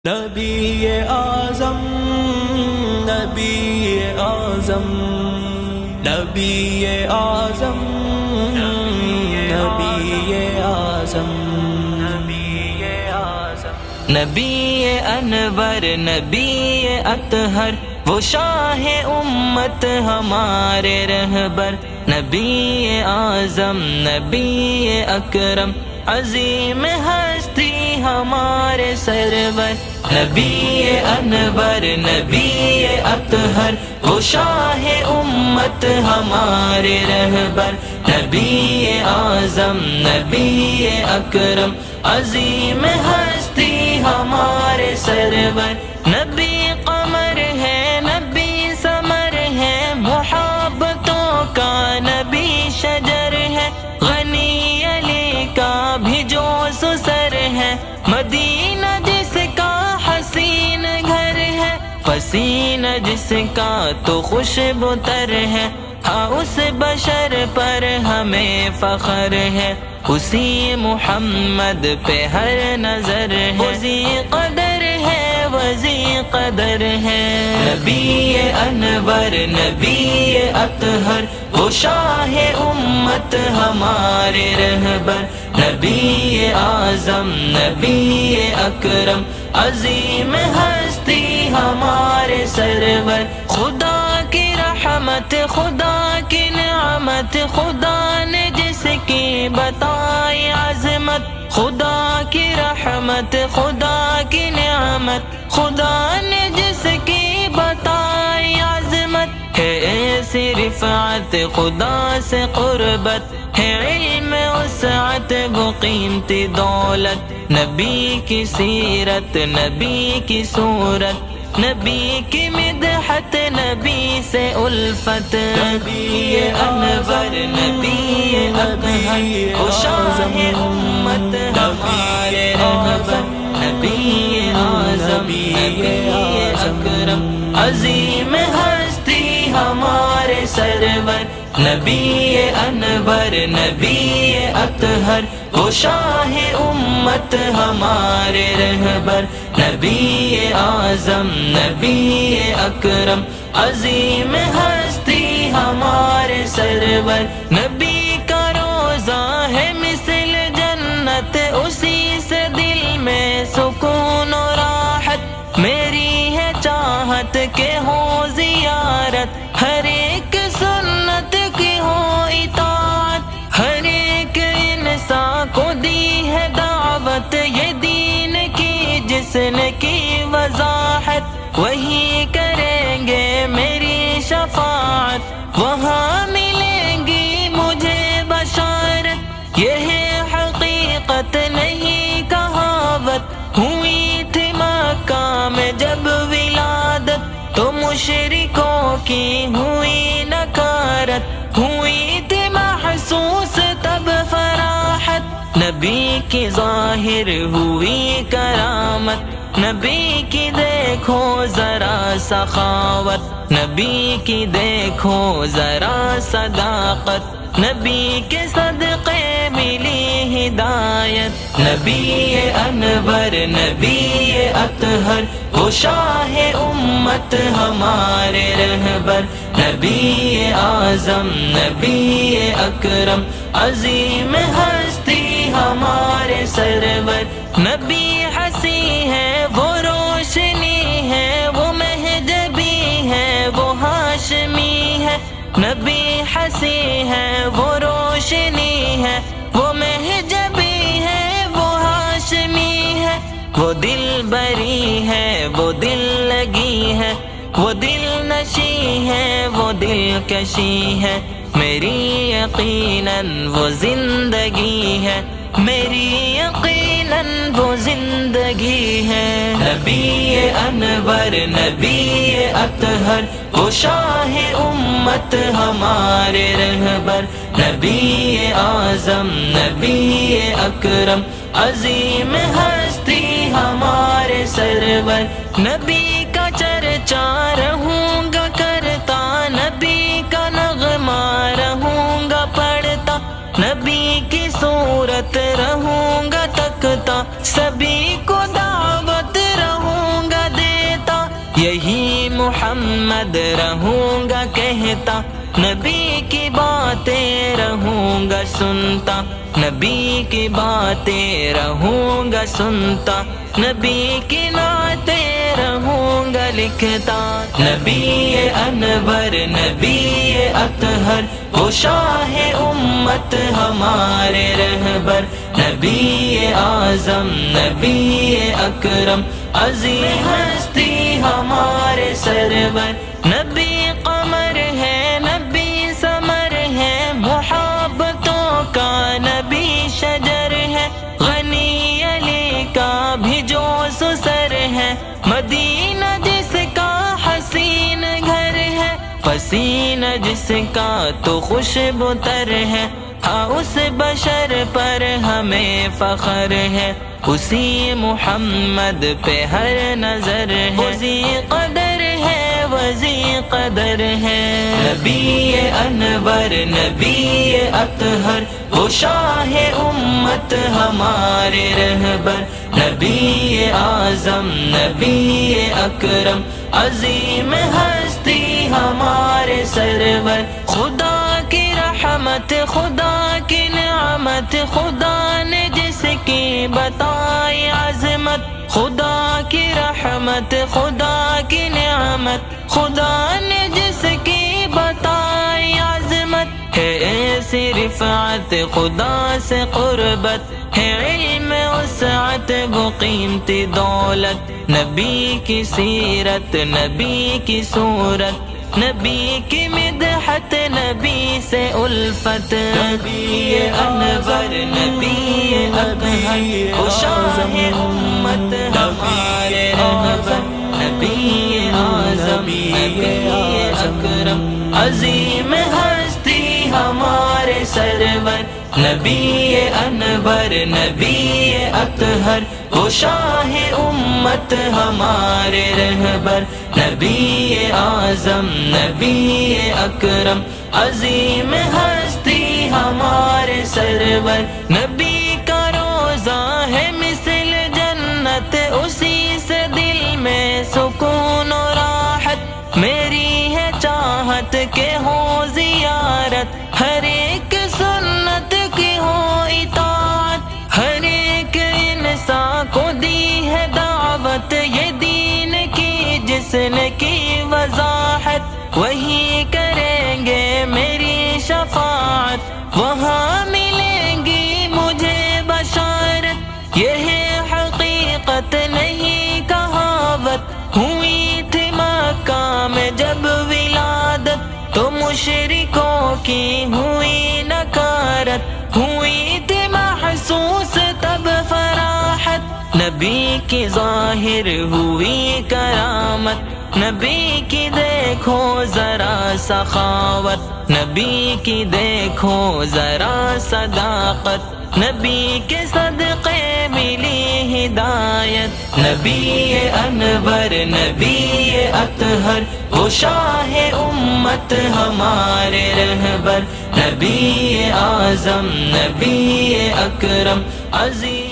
نبی اعظم نبی اعظم نبی اعظم نبی اعظم نبی انور نبی اطہر وہ شاہ امت ہمارے رہبر، نبی اعظم نبی اکرم عظیم ہستی ہمارے سرور، نبی انور نبی اطہر وہ شاہ امت ہمارے رہبر، نبی اعظم نبی اکرم عظیم ہستی ہمارے سرور، نبی قمر ہے نبی ثمر ہے محبتوں کا نبی شجر ہے، غنی علی کا بھی جو سسر ہے، مدینہ جس کا حسین گھر ہے، پسینہ جس کا تو خوشبو تر ہے، ہاں اس بشر پر ہمیں فخر ہے، اسی محمد پہ ہر نظر ہے، وزی قدر ہے وزی قدر ہے، نبی انور نبی اطہر وہ شاہ امت ہمارے رہبر، نبی اعظم نبی اکرم عظیم ہستی ہمارے سرور، خدا کی رحمت خدا کی نعمت خدا نے جس کی بتائی عظمت، خدا کی رحمت خدا کی نعمت خدا نے جس کی بتائی عظمت، ہے ایسی رفعت خدا سے قربت، ہے علم وسعت وہ قیمتی دولت، نبی کی سیرت نبی کی صورت نبی کی مدحت نبی سے الفت، نبی انور نبی اطہر وہ شاہ امت ہمارے رہبر، نبی اعظم نبی اکرم عظیم ہستی ہمارے سرور، نبی انور نبی اطہر وہ شاہ امت ہمارے رہبر، نبی اعظم نبی اکرم عظیم ہستی ہمارے سرور، نبی کا روزہ ہے مثل جنت اسی سے دل میں سکون و راحت، میری ہے چاہت کہ ہو زیارت، ہر ایک سنت کی ہو اطاعت، ہر ایک انسان کو دی ہے دعوت، یہ دین کی جس نے کی وضاحت، وہی کریں گے میری شفاعت، وہاں ملیں گی مجھے بشارت، یہ ہے حقیقت نہیں کہاوت، ہوئی تھی مکہ میں جب ولادت تو مشرکوں کی ہوئی نکارت، ہوئی تھی محسوس تب فراحت، نبی کی ظاہر ہوئی کرامت، نبی کی دیکھو ذرا سخاوت، نبی کی دیکھو ذرا صداقت، نبی کے صدقے ملی ہدایت، نبی انور نبی اطہر وہ شاہ امت ہمارے رہبر، نبی اعظم نبی اکرم عظیم ہستی ہمارے سرور، نبی ہنسی ہے وہ روشنی ہے وہ مہجبی ہے وہ ہاشمی ہے، نبی ہنسی ہے وہ روشنی ہے وہ مہجبی ہے وہ ہاشمی ہے، وہ دل بری ہے وہ دل لگی ہے وہ دل نشی ہے وہ دل کشی ہے، میری یقیناً وہ زندگی ہے میری یقیناً وہ زندگی ہے، نبی انور نبی اطہر وہ شاہ امت ہمارے رہبر، نبی اعظم نبی اکرم عظیم ہستی ہمارے سرور، نبی کا چرچا رہوں گا کرتا، نبی کا نغمہ رہوں گا پڑھتا، نبی کی صورت رہوں گا تکتا، سبھی کو دعوت رہوں محمد رہوں گا کہتا، نبی کی باتیں رہوں گا سنتا، نبی کی باتیں رہوں گا سنتا، نبی کی نعتیں رہوں گا لکھتا۔ نبی انور نبی اطہر وہ شاہ امت ہمارے رہبر، نبی اعظم نبی اکرم عظیم ہستی ہمارے سرور، نبی قمر ہے نبی ثمر ہے محبتوں کا نبی شجر ہے، غنی علی کا بھی جو سسر ہے، مدینہ جس کا حسین گھر ہے، پسینہ جس کا تو خوشبو تر ہے، ہاں اس بشر پر ہمیں فخر ہے، اسی محمد پہ ہر نظر ہے، وزی قدر ہے وزی قدر ہے۔ نبی انور نبی اطہر وہ شاہ امت ہمارے رہبر، نبی اعظم نبی اکرم عظیم ہستی ہمارے سرور، خدا کی رحمت خدا کی نعمت، خدا نے جس کی بتائی عظمت، خدا کی رحمت خدا کی نعمت، خدا نے جس کی بتائی عظمت، ہے ایسی رفعت خدا سے قربت، ہے علم وسعت وہ قیمتی دولت، نبی کی سیرت نبی کی صورت، نبی کی مدحت نبی سے الفت، نبی انور نبی اطہر وہ شاہ امت ہمارے رہبر، نبی اعظم نبی اکرم عظیم ہستی ہمارے سرور، نبی انور نبی اطہر وہ شاہ امت ہمارے رہبر، نبی اعظم نبی اکرم عظیم ہستی ہمارے سرور، نبی کا روزہ ہے مثل جنت، اسی سے دل میں سکون و راحت، میری ہے چاہت کہ ہو زیارت، ہر ایک سنت کی ہو اطاعت، ہر ایک انسان کو دی ہے دعوت، یہ دین کی جس نے کی وضاحت، وہی کریں گے میری شفاعت، وہاں ملیں گی مجھے بشارت، یہ ہے حقیقت نہیں کہاوت، ہوئی تھی مکہ میں جب ولادت، تو مشرکوں کی ہوئی نکارت، ہوئی تھی محسوس تب فراحت، نبی کی ظاہر ہوئی کرامت، نبی کی دیکھو ذرا سخاوت، نبی کی دیکھو ذرا صداقت، نبی کے صدقے ملی ہدایت، نبی انور نبی اطہر وہ شاہ امت ہمارے رہبر، نبی اعظم نبی اکرم عظیم